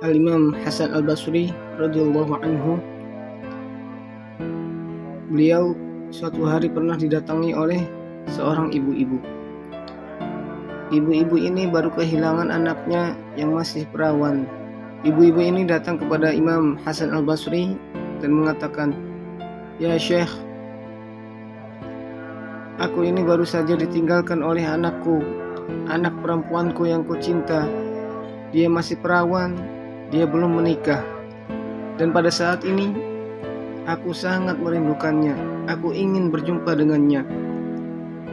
Al-Imam Hasan Al-Basri radhiyallahu anhu. Beliau suatu hari pernah didatangi oleh seorang ibu-ibu. Ibu-ibu ini baru kehilangan anaknya yang masih perawan. Ibu-ibu ini datang kepada Imam Hasan Al-Basri dan mengatakan, "Ya Syekh, aku ini baru saja ditinggalkan oleh anakku, anak perempuanku yang kucinta. Dia masih perawan, dia belum menikah. Dan pada saat ini, aku sangat merindukannya. Aku ingin berjumpa dengannya.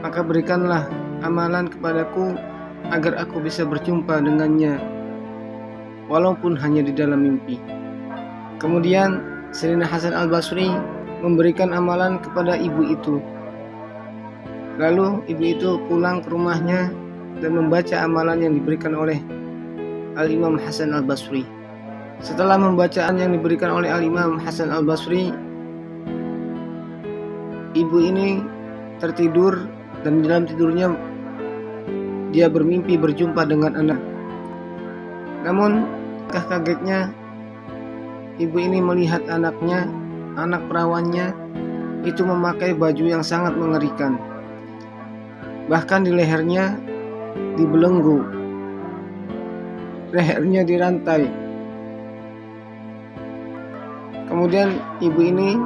Maka berikanlah amalan kepadaku agar aku bisa berjumpa dengannya, walaupun hanya di dalam mimpi." Kemudian Sayyidina Hasan Al-Basri memberikan amalan kepada ibu itu. Lalu ibu itu pulang ke rumahnya dan membaca amalan yang diberikan oleh Al-Imam Hasan Al-Basri. Setelah membacaan yang diberikan oleh Al-Imam Hasan Al-Basri, ibu ini tertidur dan dalam tidurnya dia bermimpi berjumpa dengan anak. Namun kagetnya ibu ini melihat anaknya, anak perawannya itu memakai baju yang sangat mengerikan. Bahkan di lehernya dibelenggu, lehernya dirantai. Kemudian ibu ini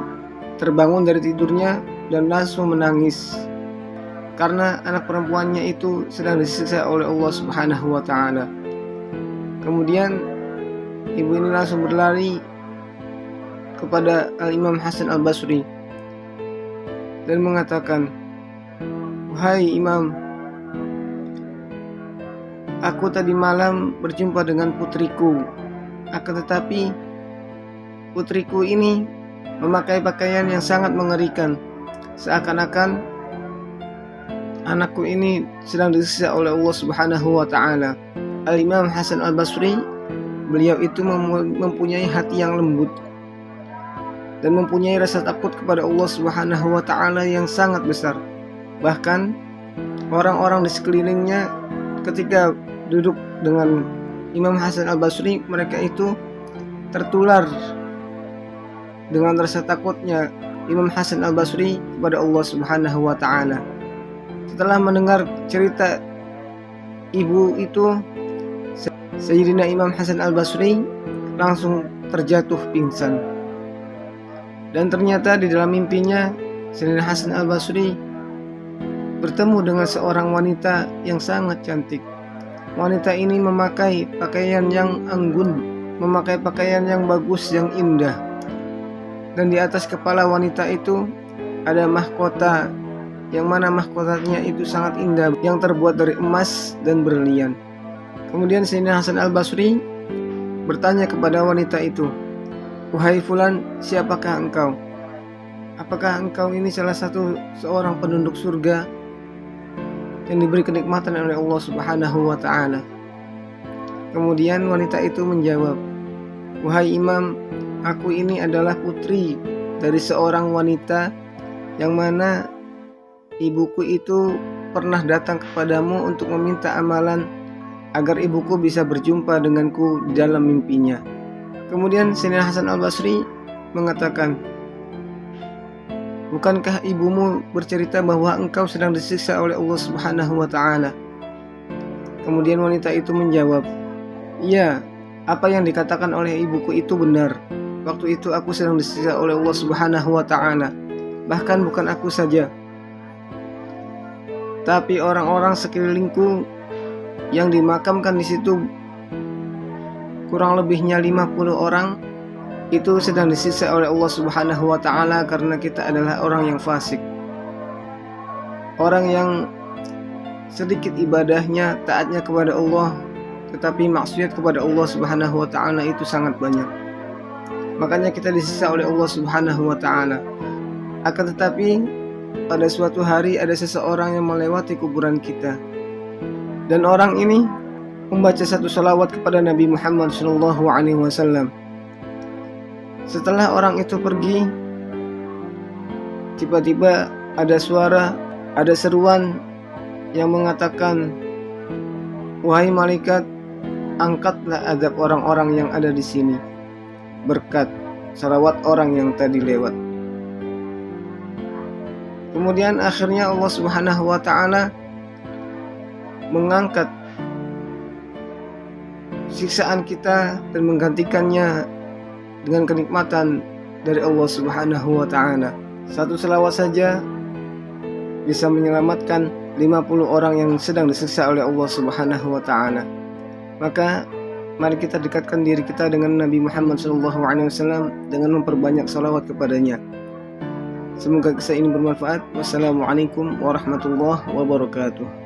terbangun dari tidurnya dan langsung menangis karena anak perempuannya itu sedang disiksa oleh Allah Subhanahu wa taala. Kemudian ibu ini langsung berlari kepada Al-Imam Hasan Al-Basri dan mengatakan, "Wahai Imam, aku tadi malam berjumpa dengan putriku. Akan tetapi putriku ini memakai pakaian yang sangat mengerikan. Seakan-akan anakku ini sedang disiksa oleh Allah Subhanahu wa taala." Al-Imam Hasan Al-Basri, beliau itu mempunyai hati yang lembut dan mempunyai rasa takut kepada Allah Subhanahu wa taala yang sangat besar. Bahkan orang-orang di sekelilingnya ketika duduk dengan Imam Hasan Al-Basri, mereka itu tertular dengan rasa takutnya Imam Hasan Al-Basri kepada Allah Subhanahu wa taala. Setelah mendengar cerita ibu itu, Sayyidina Imam Hasan Al-Basri langsung terjatuh pingsan. Dan ternyata di dalam mimpinya Sayyidina Hasan Al-Basri bertemu dengan seorang wanita yang sangat cantik. Wanita ini memakai pakaian yang anggun, memakai pakaian yang bagus, yang indah. Dan di atas kepala wanita itu ada mahkota, yang mana mahkotanya itu sangat indah, yang terbuat dari emas dan berlian. Kemudian Sayyidina Hasan Al-Basri bertanya kepada wanita itu, "Wahai fulan, siapakah engkau? Apakah engkau ini salah satu seorang penduduk surga yang diberi kenikmatan oleh Allah Subhanahu wa taala?" Kemudian wanita itu menjawab, "Wahai Imam, aku ini adalah putri dari seorang wanita yang mana ibuku itu pernah datang kepadamu untuk meminta amalan agar ibuku bisa berjumpa denganku di dalam mimpinya." Kemudian Sayyidina Hasan Al-Basri mengatakan, "Bukankah ibumu bercerita bahwa engkau sedang disiksa oleh Allah Subhanahu wa taala?" Kemudian wanita itu menjawab, "Iya, apa yang dikatakan oleh ibuku itu benar. Waktu itu aku sedang disiksa oleh Allah Subhanahu wa taala. Bahkan bukan aku saja, tapi orang-orang sekelilingku yang dimakamkan di situ, kurang lebihnya 50 orang, itu sedang disiksa oleh Allah Subhanahu wa taala karena kita adalah orang yang fasik. Orang yang sedikit ibadahnya, taatnya kepada Allah, tetapi maksiat kepada Allah Subhanahu wa taala itu sangat banyak. Makanya kita disiksa oleh Allah Subhanahu wa taala. Akan tetapi pada suatu hari ada seseorang yang melewati kuburan kita, dan orang ini membaca satu salawat kepada Nabi Muhammad SAW. Setelah orang itu pergi, tiba-tiba ada suara, ada seruan yang mengatakan, "Wahai malaikat, angkatlah azab orang-orang yang ada di sini berkat salawat orang yang tadi lewat. Kemudian akhirnya Allah Subhanahu wa Ta'ala mengangkat siksaan kita dan menggantikannya dengan kenikmatan dari Allah Subhanahu wa Ta'ala. Satu selawat saja bisa menyelamatkan 50 orang yang sedang disiksa oleh Allah Subhanahu wa Ta'ala. Maka mari kita dekatkan diri kita dengan Nabi Muhammad SAW dengan memperbanyak salawat kepadanya. Semoga kisah ini bermanfaat. Wassalamualaikum warahmatullahi wabarakatuh.